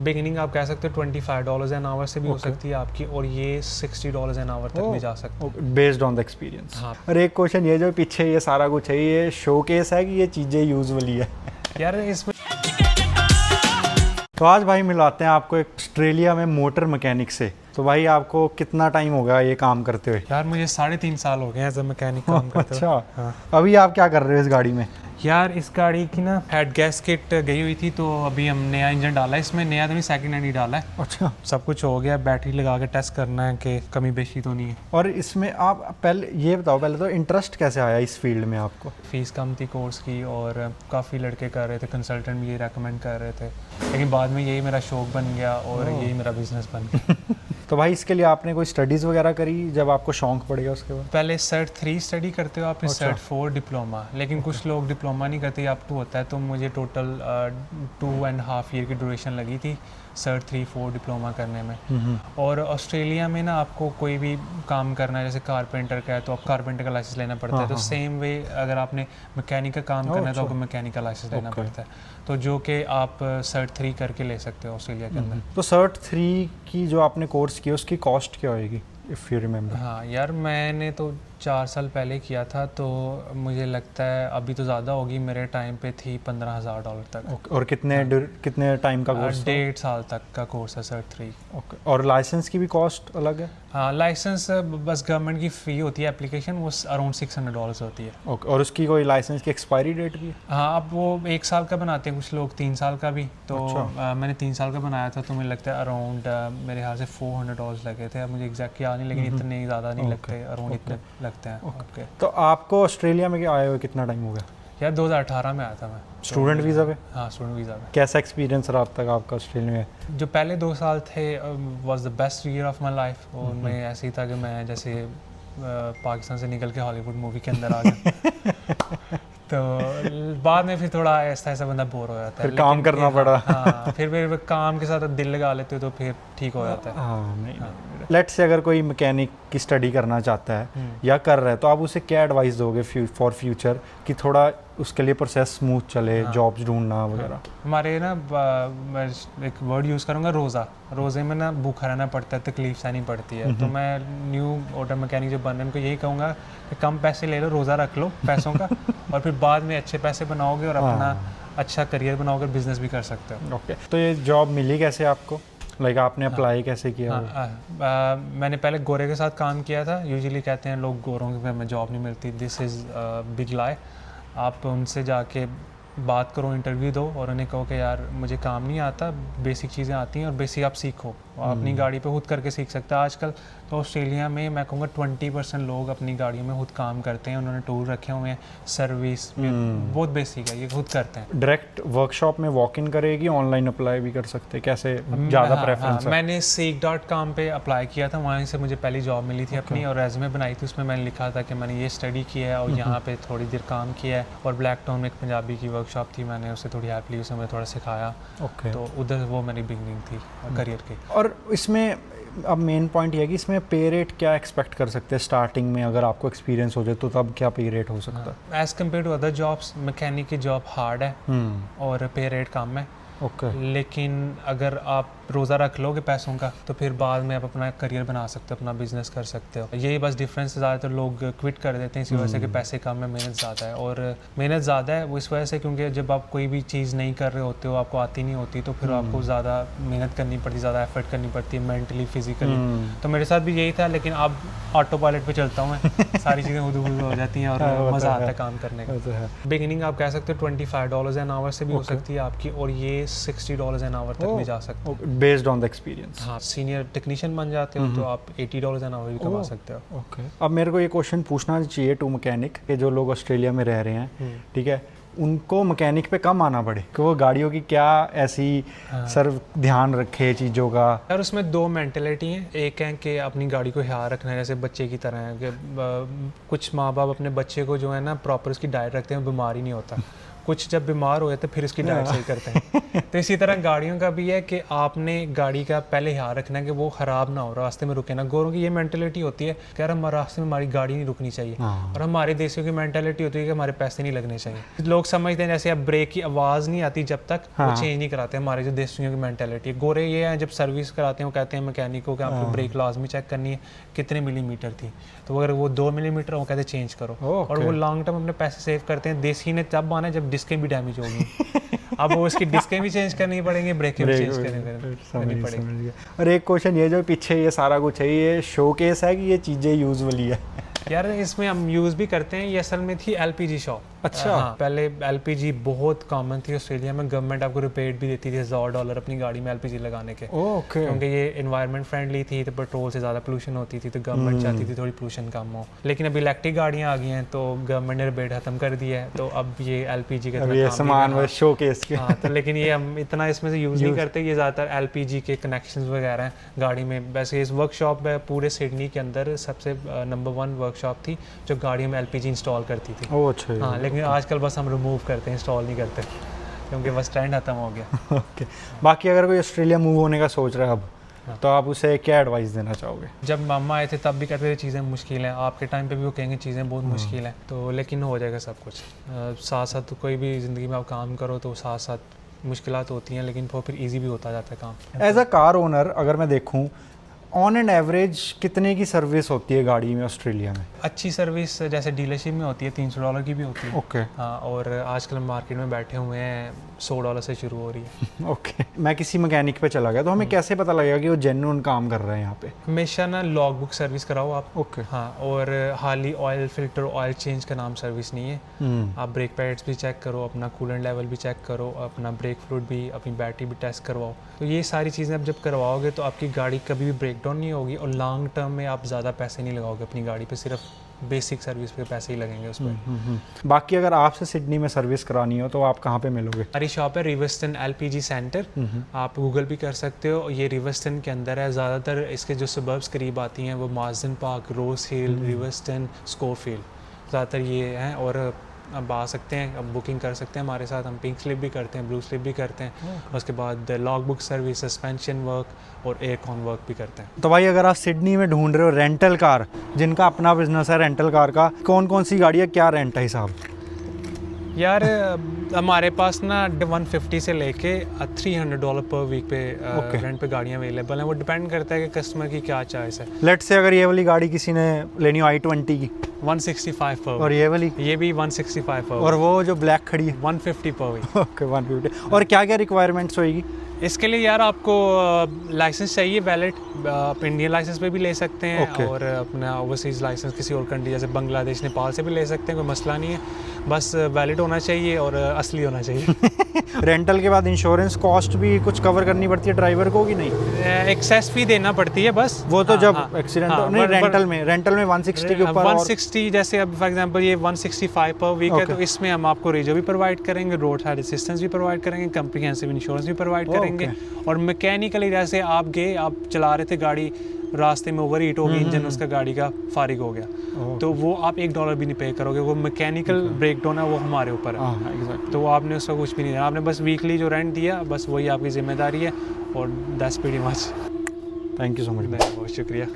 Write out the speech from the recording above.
Beginning आप कह सकते हो $25 एन आवर से भी हो सकती है आपकी, और ये $60 एन आवर तक भी जा सकते हैं बेस्ड ऑन द एक्सपीरियंस। हाँ। और एक क्वेश्चन ये जो पीछे ये सारा कुछ है, ये शोकेस है कि ये चीज़ें यूजुअली है? यार इसमें तो आज भाई मिलाते हैं आपको एक ऑस्ट्रेलिया में मोटर मैकेनिक से। तो भाई आपको कितना टाइम हो गया ये काम करते हुए? यार मुझे 3.5 साल हो गए एज अ मैकेनिक काम करते हुए। अच्छा। हाँ। अभी आप क्या कर रहे हो इस गाड़ी में? यार इस गाड़ी की ना हेड गैस्केट गई हुई थी, तो अभी हम नया इंजन डाला है इसमें। नया तो नहीं, सेकंड हैंड ही डाला है। अच्छा। सब कुछ हो गया, बैटरी लगा के टेस्ट करना है कि कमी बेशी तो नहीं है। और इसमें आप पहले ये बताओ, पहले तो इंटरेस्ट कैसे आया इस फील्ड में आपको? फीस कम थी कोर्स की, और काफ़ी लड़के कर रहे थे, कंसल्टेंट भी ये रेकमेंड कर रहे थे, लेकिन बाद में यही मेरा शौक बन गया और यही मेरा बिजनेस बन गया। तो भाई इसके लिए आपने कोई स्टडीज़ वगैरह करी जब आपको शौक पड़ेगा उसके बाद? पहले सर्ट 3 स्टडी करते हो आप, फिर अच्छा। सर्ट 4 डिप्लोमा, लेकिन कुछ लोग डिप्लोमा नहीं करते, आप 2 होता है। तो मुझे टोटल 2.5 ईयर की ड्यूरेशन लगी थी सर्ट 3 4 डिप्लोमा करने में। और ऑस्ट्रेलिया में ना आपको कोई भी काम करना है, जैसे कारपेंटर का है तो आप कारपेंटर का लाइसेंस लेना पड़ता है। तो सेम वे अगर आपने मैकेनिक का काम करना है तो आपको मैकेनिक का लाइसेंस लेना पड़ता है, तो जो कि आप सर्ट 3 करके ले सकते हो ऑस्ट्रेलिया के अंदर। तो सर्ट 3 की जो आपने कोर्स किया उसकी कॉस्ट क्या होएगी इफ़ यू रिमेंबर? हाँ यार, मैंने तो 4 साल पहले किया था, तो मुझे लगता है अभी तो ज़्यादा होगी, मेरे टाइम पे थी $15,000 तक। और कितने टाइम का कोर्स? 1.5 साल तक का कोर्स है सर्ट 3। ओके। और लाइसेंस की भी कॉस्ट अलग है? हाँ, लाइसेंस बस गवर्नमेंट की फ़ी होती है एप्लीकेशन, वो अराउंड $600 होती है। ओके। और उसकी कोई लाइसेंस की एक्सपायरी डेट भी है? हाँ, अब वो 1 साल का बनाते हैं कुछ लोग, 3 साल का भी। तो अच्छा। मैंने 3 साल का बनाया था, तो मुझे लगता है अराउंड मेरे ख्याल से $400 लगे थे। अब मुझे एग्जैक्ट याद नहीं, लेकिन इतने ज़्यादा नहीं लगते, अराउंड इतने लगते हैं। ओके। तो आपको ऑस्ट्रेलिया में आए हुए कितना टाइम हो गया? यार 2018 में आया था मैं स्टूडेंट वीज़ा पे? हाँ, स्टूडेंट वीज़ा पे। कैसा एक्सपीरियंस रहा अब तक आपका ऑस्ट्रेलिया में? जो पहले 2 साल थे was the best year of my life. और मैं ऐसे ही था कि मैं जैसे पाकिस्तान से निकल के हॉलीवुड मूवी के अंदर आ गया। तो बाद में फिर थोड़ा ऐसा बंदा बोर हो जाता है, फिर काम करना पड़ा। हाँ, फिर काम के साथ दिल लगा लेते हो तो फिर ठीक हो जाता है। हाँ, नहीं। लेट्स से अगर कोई मैकेनिक की स्टडी करना चाहता है या कर रहा है, तो आप उसे क्या एडवाइस दोगे फॉर फ्यूचर कि थोड़ा उसके लिए प्रोसेस स्मूथ चले, जॉब्स ढूंढना वगैरह? हमारे ना मैं एक वर्ड यूज़ करूँगा, रोज़े में ना भूखा रहना पड़ता है, तकलीफ सहनी पड़ती है। तो मैं न्यू ऑटो मैकेनिक जो बन रहे हैं उनको यही कहूँगा कि कम पैसे ले लो, रोज़ा रख लो पैसों का, और फिर बाद में अच्छे पैसे बनाओगे और अपना अच्छा करियर बनाओगे, बिजनेस भी कर सकते हो। ओके। तो ये जॉब मिली कैसे आपको? लाइक आपने अप्लाई कैसे किया? मैंने पहले गोरे के साथ काम किया था। यूजुअली कहते हैं लोग गोरों के में जॉब नहीं मिलती, दिस इज़ बिग लाई। आप उनसे जाके बात करो, इंटरव्यू दो, और उन्हें कहो कि यार मुझे काम नहीं आता, बेसिक चीज़ें आती हैं, और बेसिक आप सीखो, अपनी गाड़ी पे खुद करके सीख सकते हैं। आजकल तो ऑस्ट्रेलिया में मैं कहूँगा 20% लोग अपनी गाड़ियों में खुद काम करते हैं, उन्होंने टूल रखे हुए हैं, सर्विस बहुत बेसिक है, ये खुद करते हैं। डायरेक्ट वर्कशॉप में वॉक इन करेगी, ऑनलाइन अप्लाई भी कर सकते हैं, कैसे ज़्यादा प्रेफरेंस है? मैंने seek.com पे अप्लाई किया था, वहीं से मुझे पहली जॉब मिली थी अपनी, और रेज़्यूमे बनाई थी, उसमें मैंने लिखा था कि मैंने ये स्टडी किया है और यहाँ पे थोड़ी देर काम किया है, और ब्लैक टाउन में एक पंजाबी की वर्कशॉप थी, मैंने उससे थोड़ी हेल्प ली, उसमें मुझे थोड़ा सिखाया। ओके। तो उधर वो मेरी बिगनिंग थी करियर की। और इसमें अब मेन पॉइंट ये है कि इसमें पे रेट क्या एक्सपेक्ट कर सकते हैं स्टार्टिंग में? अगर आपको एक्सपीरियंस हो जाए तो तब क्या पे रेट हो सकता है? As compare to other jobs, mechanic की जॉब हार्ड है और पे रेट कम है। ओके। लेकिन अगर आप रोज़ा रख लोगे पैसों का, तो फिर बाद में आप अपना करियर बना सकते हो, अपना बिजनेस कर सकते हो। यही बस डिफरेंस, ज़्यादातर लोग क्विट कर देते हैं इसी वजह से कि पैसे कम है, मेहनत ज़्यादा है। और मेहनत ज़्यादा है वो इस वजह से क्योंकि जब आप कोई भी चीज़ नहीं कर रहे होते हो, आपको आती नहीं होती, तो फिर आपको ज़्यादा मेहनत करनी पड़ती, ज़्यादा एफर्ट करनी पड़ती है, मेंटली फिजिकली। तो मेरे साथ भी यही था, लेकिन अब ऑटो पायलट पे चलता हूँ मैं, सारी चीज़ें खुद हो जाती हैं और मज़ा आता है काम करने का। बिगिनिंग आप कह सकते हो $25 एन आवर से भी हो सकती है आपकी, और ये $60 एन आवर तक भी जा सकते हो बेस्ड ऑन द एक्सपीरियंस। हाँ, सीनियर टेक्नीशियन बन जाते हो तो आप $80 एन आवर भी कमा सकते हो। ओके। अब मेरे को ये क्वेश्चन पूछना चाहिए टू मैकेनिक के जो लोग ऑस्ट्रेलिया में रह रहे हैं, ठीक है, उनको मैकेनिक पे कम आना पड़े कि वो गाड़ियों की क्या ऐसी सर ध्यान रखे चीज़ों का? यार उसमें 2 मेंटेलिटी हैं। एक है कि अपनी गाड़ी को ख्याल रखना है, जैसे बच्चे की तरह है कि कुछ माँ बाप अपने बच्चे को जो है ना प्रॉपर उसकी डाइट रखते हैं, बीमार ही नहीं होता। कुछ जब बीमार हो जाते फिर उसकी डाइट सही करते हैं। तो इसी तरह गाड़ियों का भी है कि आपने गाड़ी का पहले ध्यान रखना है कि वो ख़राब ना हो, रास्ते में रुके ना। गोरों की ये मेंटेलिटी होती है कि यार हमारे रास्ते में हमारी गाड़ी नहीं रुकनी चाहिए, और हमारे देशों की मेंटेलिटी होती है कि हमारे पैसे नहीं लगने चाहिए। लोग समझते हैं जैसे अब ब्रेक की आवाज़ नहीं आती जब तक वो चेंज नहीं कराते। हमारे जो देशियों की मेंटेलिटी है, गोरे ये है जब सर्विस कराते हैं वो कहते हैं मैकेनिक को कि आपको ब्रेक लाजमी चेक करनी है कितने मिलीमीटर थी, तो अगर वो 2 मिलीमीटर वो कहते चेंज करो। और वो लॉन्ग टर्म अपने पैसे सेव करते हैं। देसी ने तब आना जब डिस्कें भी डैमेज होगी। अब वो उसकी डिस्कें भी चेंज करनी पड़ेंगी, ब्रेकें भी चेंज करनी पड़ेगी। और एक क्वेश्चन ये जो पीछे ये सारा कुछ है, ये शोकेस है कि ये चीज़ें यूजुअली है? यार इसमें हम यूज़ भी करते हैं। ये असल में थी एलपीजी शॉप। अच्छा। हाँ, पहले एलपीजी बहुत कॉमन थी ऑस्ट्रेलिया में। गवर्नमेंट आपको रिपेट भी देती थी $1000 अपनी गाड़ी में एलपीजी लगाने के। ओके। क्योंकि ये एनवायरनमेंट फ्रेंडली थी, तो पेट्रोल से ज़्यादा पोल्यूशन होती थी, तो गवर्नमेंट चाहती थी थोड़ी पोल्यूशन कम हो। लेकिन अब इलेक्ट्रिक गाड़ियाँ आ गई हैं तो गवर्नमेंट ने रिपेट ख़त्म कर दिया है, तो अब ये एलपीजी का सामान बस शोकेस के। हाँ, तो लेकिन ये हम इतना इसमें से यूज़ नहीं करते। ये ज़्यादातर एलपीजी के कनेक्शंस वगैरह हैं गाड़ी में। वैसे इस वर्कशॉप है पूरे सिडनी के अंदर सबसे नंबर 1 वर्कशॉप थी जो गाड़ियों में एलपीजी इंस्टॉल करती थी। ओह अच्छा। हाँ, लेकिन आजकल बस हम रिमूव करते हैं, इंस्टॉल नहीं करते, क्योंकि बस ट्रेंड खत्म हो गया। ओके। बाकी अगर कोई ऑस्ट्रेलिया मूव होने का सोच रहा है अब, तो आप उसे क्या एडवाइस देना चाहोगे? जब मामा आए थे तब भी कहते थे चीज़ें मुश्किल हैं, आपके टाइम पे भी वो कहेंगे चीज़ें बहुत मुश्किल हैं, तो लेकिन हो जाएगा सब कुछ। साथ साथ कोई भी ज़िंदगी में आप काम करो तो साथ साथ मुश्किलात होती हैं, लेकिन वो फिर ईजी भी होता जाता है काम। एज अ कार ओनर अगर मैं देखूँ, ऑन एंड एवरेज कितने की सर्विस होती है गाड़ी में ऑस्ट्रेलिया में? अच्छी सर्विस जैसे डीलरशिप में होती है $300 की भी होती है। ओके। हाँ, और आजकल मार्केट में बैठे हुए हैं $100 से शुरू हो रही है। ओके। मैं किसी मैकेनिक पे चला गया तो हमें कैसे पता लगेगा कि वो जेन्युइन काम कर रहे हैं यहाँ पे? हमेशा ना लॉग बुक सर्विस कराओ आप। ओके। हाँ, और हाली ऑयल फिल्टर ऑयल चेंज का नाम सर्विस नहीं है। आप ब्रेक पैड्स भी चेक करो, अपना कूलेंट लेवल भी चेक करो, अपना ब्रेक फ्लूइड भी, अपनी बैटरी भी टेस्ट करवाओ। तो ये सारी चीज़ें आप जब करवाओगे तो आपकी गाड़ी कभी भी ब्रेक डाउन नहीं होगी, और लॉन्ग टर्म में आप ज़्यादा पैसे नहीं लगाओगे अपनी गाड़ी पे, सिर्फ बेसिक सर्विस पे पैसे ही लगेंगे उस पर। बाकी अगर आपसे सिडनी में सर्विस करानी हो तो आप कहाँ पे मिलोगे? हमारी शॉप है रिवर्स्टन एलपीजी सेंटर। आप गूगल भी कर सकते हो, ये रिवर्स्टन के अंदर है। ज़्यादातर इसके जो सबर्ब्स करीब आती हैं वो मार्जन पार्क, रोज हिल, रिवर्स्टन, स्कोरफील्ड, ज़्यादातर ये हैं। और अब आ सकते हैं, अब बुकिंग कर सकते हैं हमारे साथ। हम पिंक स्लिप भी करते हैं, ब्लू स्लिप भी करते हैं। उसके बाद log book service, suspension work और एयरकॉन वर्क भी करते हैं। तो भाई अगर आप सिडनी में ढूंढ रहे हो रेंटल कार, जिनका अपना बिजनेस है रेंटल कार का, कौन कौन सी गाड़ी है, क्या रेंट है हिसाब? यार हमारे पास ना 150 से लेके $300 पर वीक पे रेंट पे गाड़ियाँ अवेलेबल हैं। वो डिपेंड करता है कि कस्टमर की क्या चॉइस है। लेट्स से अगर ये वाली गाड़ी किसी ने लेनी हो i20 की, 165 पर। और ये वाली? ये भी 165 पर। और वो जो ब्लैक खड़ी है? 150 पर वीक। ओके, 150। और क्या क्या रिक्वायरमेंट्स होएगी इसके लिए? यार आपको लाइसेंस चाहिए वैलिड, आप इंडियन लाइसेंस पे भी ले सकते हैं। और अपना ओवरसीज़ लाइसेंस किसी और कंट्री जैसे बांग्लादेश, नेपाल से भी ले सकते हैं, कोई मसला नहीं है। बस वैलिड होना चाहिए और असली होना चाहिए। रेंटल के बाद इंश्योरेंस कॉस्ट भी कुछ कवर करनी पड़ती है ड्राइवर को कि नहीं? एक्सेस फी देना पड़ती है बस। वो तो जब एक्सीडेंट नहीं, रेंटल में 160 के ऊपर 160, जैसे अब फॉर एग्जांपल ये 165 पर वीक है, तो इसमें हम आपको रेजो भी प्रोवाइड करेंगे, रोड साइड असिस्टेंस भी प्रोवाइड करेंगे, कम्प्रीहेंसिव इंश्योरेंस भी प्रोवाइड करेंगे। और मैकेनिकली जैसे आप गए, आप चला रहे थे गाड़ी, रास्ते में ओवर हीट हो गई इंजन, उसका गाड़ी का फारिग हो गया, तो वो आप $1 भी नहीं पे करोगे। वो मैकेनिकल ब्रेकडाउन है, वो हमारे ऊपर है। तो वो आपने उसका कुछ भी नहीं दिया, आपने बस वीकली जो रेंट दिया, बस वही आपकी जिम्मेदारी है। और that's pretty much. Thank you so much. बहुत शुक्रिया।